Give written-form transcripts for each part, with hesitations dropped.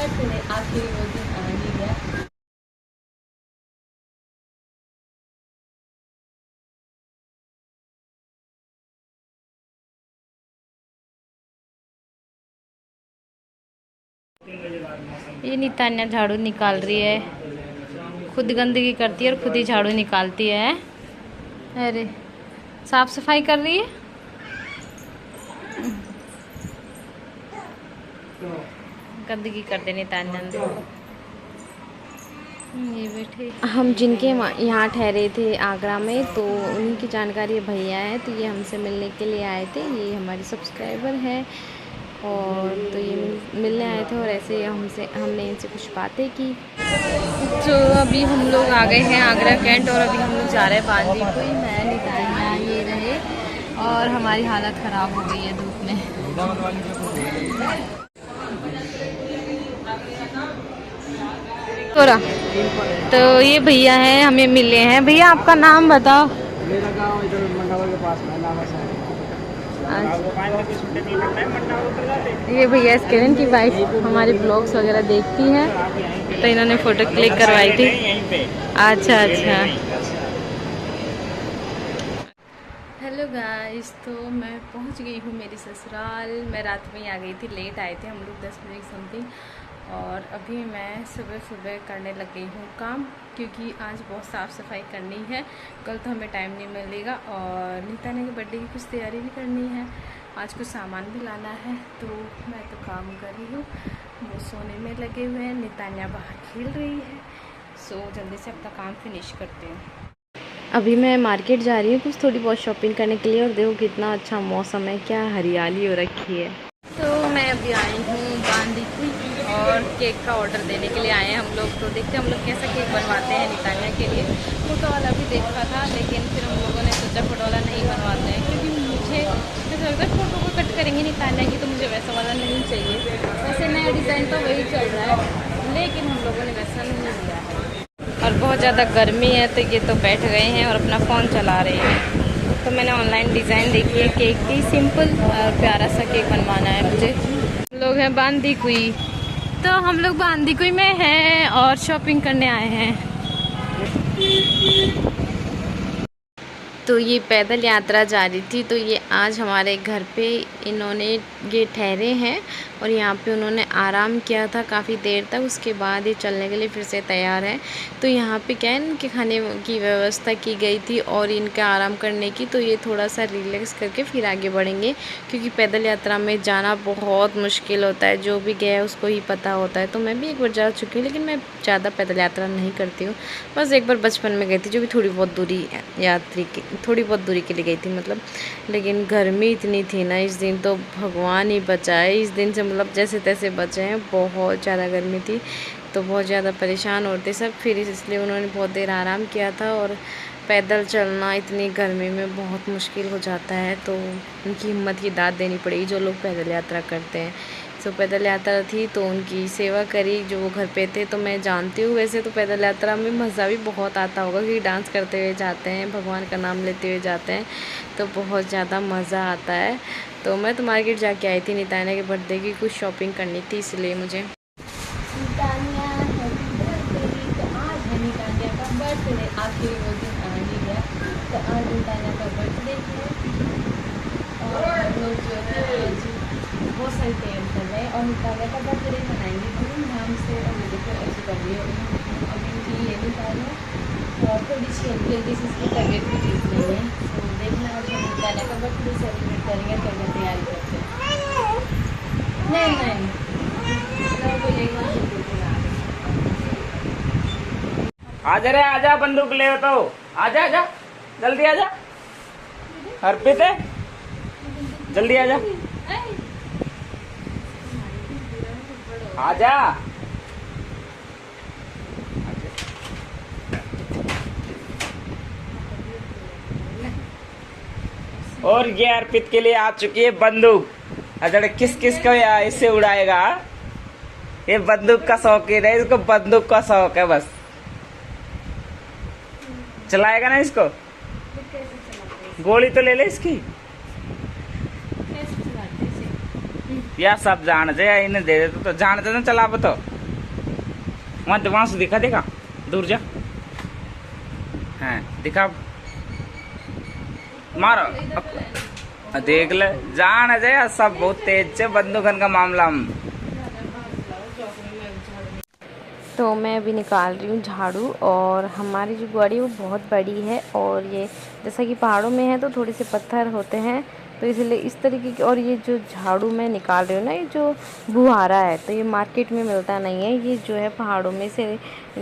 Birthday आखिर वो दिन आ ही गया। ये नितान्या झाड़ू निकाल रही है, खुद गंदगी करती है और खुद ही झाड़ू निकालती है। अरे साफ सफाई कर रही है। गंदगी कर दे नितान्या। ये बैठे हम जिनके यहाँ ठहरे थे आगरा में, तो उनकी जानकारी भैया है, तो ये हमसे मिलने के लिए आए थे। ये हमारे सब्सक्राइबर हैं और तो ये मिलने आए थे और ऐसे हमने इनसे कुछ बातें की। तो अभी हम लोग आ गए हैं आगरा कैंट और अभी हम लोग जा रहे हैं बांदीकुई। मैं नितान्या ये रहे और हमारी हालत ख़राब हो गई है धूप में। तो ये भैया हैं, हमें मिले हैं। भैया आपका नाम बताओ। मेरा गांव इधर मंडावा के पास में नावा है। ये भैया किरण की वाइफ हमारे ब्लॉग्स वगैरह देखती हैं, तो इन्होंने फ़ोटो क्लिक करवाई थी। अच्छा अच्छा। हेलो गाइस, तो मैं पहुंच गई हूँ मेरी ससुराल। मैं रात में ही आ गई थी, लेट आए थे हम लोग 10 बजे समथिंग, और अभी मैं सुबह सुबह करने लग गई हूँ काम, क्योंकि आज बहुत साफ़ सफाई करनी है। कल तो हमें टाइम नहीं मिलेगा और नितान्या के बर्थडे की कुछ तैयारी भी करनी है। आज कुछ सामान भी लाना है, तो मैं तो काम कर रही हूँ। वो सोने में लगे हुए हैं, नितान्या बाहर खेल रही है। सो जल्दी से अपना काम फिनिश करते हैं। अभी मैं मार्केट जा रही हूँ कुछ थोड़ी बहुत शॉपिंग करने के लिए, और देखो कितना अच्छा मौसम है, क्या हरियाली हो रखी है। तो मैं अभी आई हूँ बांदीकुई और केक का ऑर्डर देने के लिए आए हैं हम लोग। तो देखते हैं हम लोग कैसा केक बनवाते हैं नितान्या के लिए। फोटो वाला भी देखा था, लेकिन फिर हम लोगों ने सोचा फोटो वाला नहीं बनवाते हैं, क्योंकि मुझे ऐसा लगता है फोटो को कट करेंगे नितान्या की, तो मुझे वैसा वाला नहीं चाहिए। वैसे नया डिज़ाइन तो वही चल रहा है, लेकिन हम लोगों ने वैसा नहीं लिया है। और बहुत ज़्यादा गर्मी है, तो ये तो बैठ गए हैं और अपना फ़ोन चला रहे हैं। तो मैंने ऑनलाइन डिज़ाइन देखी है केक की, सिंपल और प्यारा सा केक बनवाना है मुझे। हम लोग हैं बांदीकुई, तो हम लोग बांदीकुई में हैं और शॉपिंग करने आए हैं। तो ये पैदल यात्रा जा रही थी, तो ये आज हमारे घर पे इन्होंने ये ठहरे हैं और यहाँ पे उन्होंने आराम किया था काफ़ी देर तक। उसके बाद ये चलने के लिए फिर से तैयार है। तो यहाँ पे क्या है, इनके खाने की व्यवस्था की गई थी और इनका आराम करने की, तो ये थोड़ा सा रिलैक्स करके फिर आगे बढ़ेंगे, क्योंकि पैदल यात्रा में जाना बहुत मुश्किल होता है। जो भी गया है उसको ही पता होता है। तो मैं भी एक बार जा चुकी हूँ, लेकिन मैं ज़्यादा पैदल यात्रा नहीं करती हूँ। बस एक बार बचपन में गई थी, जो भी थोड़ी बहुत दूरी के लिए गई थी मतलब। लेकिन गर्मी इतनी थी ना इस दिन, तो भगवान ही बचाए। इस दिन से मतलब जैसे तैसे बचे हैं, बहुत ज़्यादा गर्मी थी, तो बहुत ज़्यादा परेशान होते सब। फिर इसलिए उन्होंने बहुत देर आराम किया था, और पैदल चलना इतनी गर्मी में बहुत मुश्किल हो जाता है, तो उनकी हिम्मत की दाद देनी पड़ेगी जो लोग पैदल यात्रा करते हैं। तो पैदल यात्रा थी, तो उनकी सेवा करी जो वो घर पे थे। तो मैं जानती हूँ वैसे तो पैदल यात्रा में मज़ा भी बहुत आता होगा, क्योंकि डांस करते हुए जाते हैं, भगवान का नाम लेते हुए जाते हैं, तो बहुत ज़्यादा मज़ा आता है। तो मैं तो मार्केट जाके आई थी नितान्या के बर्थडे की कुछ शॉपिंग करनी थी, इसलिए मुझे। नितान्या तो आज है नितान्या का बर्थडे, आखिर वो दिन आ ही गया। तो आज नितान्या का बर्थडे है और हम लोग जो है बहुत सारी तैयारी कर रहे हैं और नितान्या का बर्थडे मनाएंगे धूमधाम से। और ये देखो ऐसे कर रही है अभी उनकी ये नितान्या, और थोड़ी सी जल्दी से इसकी तबीयत भी ठीक नहीं है। तो देखना आज हम नितान्या का बर्थडे सेलिब्रेट करेंगे, तो मैं तैयारी करते हैं। नहीं आजा रे आजा, बंदूक ले तो आजा आजा, जल्दी आजा। अर्पित है, जल्दी आजा आजा। और ये अर्पित के लिए आ चुकी है बंदूक। अजड़ किस किस को इससे उड़ाएगा। ये बंदूक का शौकीन है, इसको बंदूक का शौक है बस। चलाएगा ना इसको, गोली तो ले ले इसकी। या सब जान जे इन्हें दे दे तो जान दे ना, चला तो वहाँ से दिखा, देखा दूर जा। हाँ दिखा, मारो देख ले, जान अजय सब बहुत तेज से बंदूकन का मामला में। तो मैं अभी निकाल रही हूँ झाड़ू, और हमारी जो गाड़ी वो बहुत बड़ी है, और ये जैसा कि पहाड़ों में है तो थोड़े से पत्थर होते हैं, तो इसलिए इस तरीके की। और ये जो झाड़ू मैं निकाल रही हूँ ना, ये जो बुहारा है, तो ये मार्केट में मिलता नहीं है। ये जो है पहाड़ों में से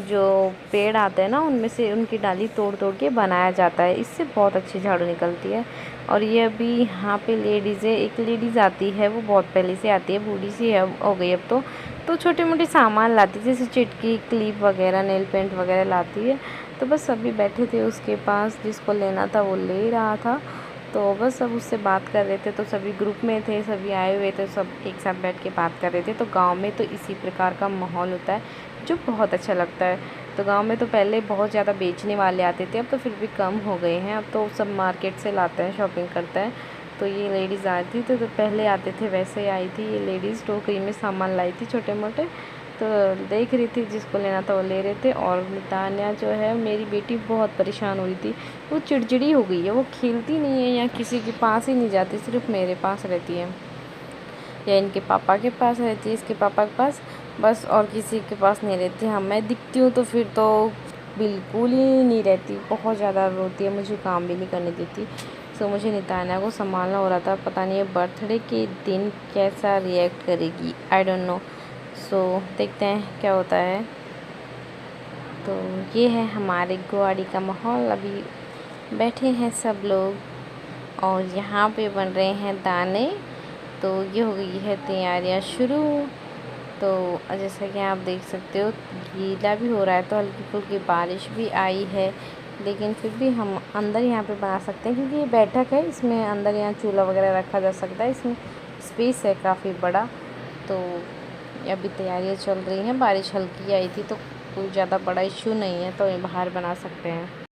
जो पेड़ आते हैं ना, उनमें से उनकी डाली तोड़ तोड़ के बनाया जाता है। इससे बहुत अच्छी झाड़ू निकलती है। और ये अभी यहाँ पे लेडीज़ है, एक लेडीज़ आती है, वो बहुत पहले से आती है, बूढ़ी सी है हो गई अब तो छोटे मोटे सामान लाती है, जैसे चिटकी, क्लिप वगैरह, नेल पेंट वगैरह लाती है। तो बस अभी बैठे थे उसके पास, जिसको लेना था वो ले रहा था, तो बस सब उससे बात कर रहे थे। तो सभी ग्रुप में थे, सभी आए हुए थे, सब एक साथ बैठ के बात कर रहे थे। तो गांव में तो इसी प्रकार का माहौल होता है जो बहुत अच्छा लगता है। तो गांव में तो पहले बहुत ज़्यादा बेचने वाले आते थे, अब तो फिर भी कम हो गए हैं। अब तो सब मार्केट से लाते हैं, शॉपिंग करते हैं। तो ये लेडीज़ आई थी, तो पहले आते थे वैसे ही आई थी ये लेडीज़, टोकरी में सामान लाई थी छोटे मोटे। तो देख रही थी, जिसको लेना था वो ले रहे थे। और तान्या जो है मेरी बेटी, बहुत परेशान हुई थी, वो चिड़चिड़ी हो गई है, वो खेलती नहीं है या किसी के पास ही नहीं जाती, सिर्फ मेरे पास रहती है या इनके पापा के पास रहती है, इसके पापा के पास बस, और किसी के पास नहीं रहती। हाँ, मैं दिखती हूँ तो फिर तो बिल्कुल ही नहीं रहती, बहुत ज़्यादा रोती है, मुझे काम भी नहीं करने देती। सो मुझे नितान्या को संभालना हो रहा था, पता नहीं है बर्थडे के दिन कैसा रिएक्ट करेगी, आई डोंट नो। सो देखते हैं क्या होता है। तो ये है हमारे गुआड़ी का माहौल, अभी बैठे हैं सब लोग और यहाँ पे बन रहे हैं दाने। तो ये हो गई है तैयारियाँ शुरू। तो जैसा कि आप देख सकते हो गीला भी हो रहा है, तो हल्की फुल्की बारिश भी आई है, लेकिन फिर भी हम अंदर यहाँ पे बना सकते हैं, क्योंकि ये बैठक है, इसमें अंदर यहाँ चूल्हा वगैरह रखा जा सकता है, इसमें स्पेस है काफ़ी बड़ा। तो अभी तैयारियाँ चल रही हैं, बारिश हल्की आई थी तो कोई ज़्यादा बड़ा इश्यू नहीं है, तो ये बाहर बना सकते हैं।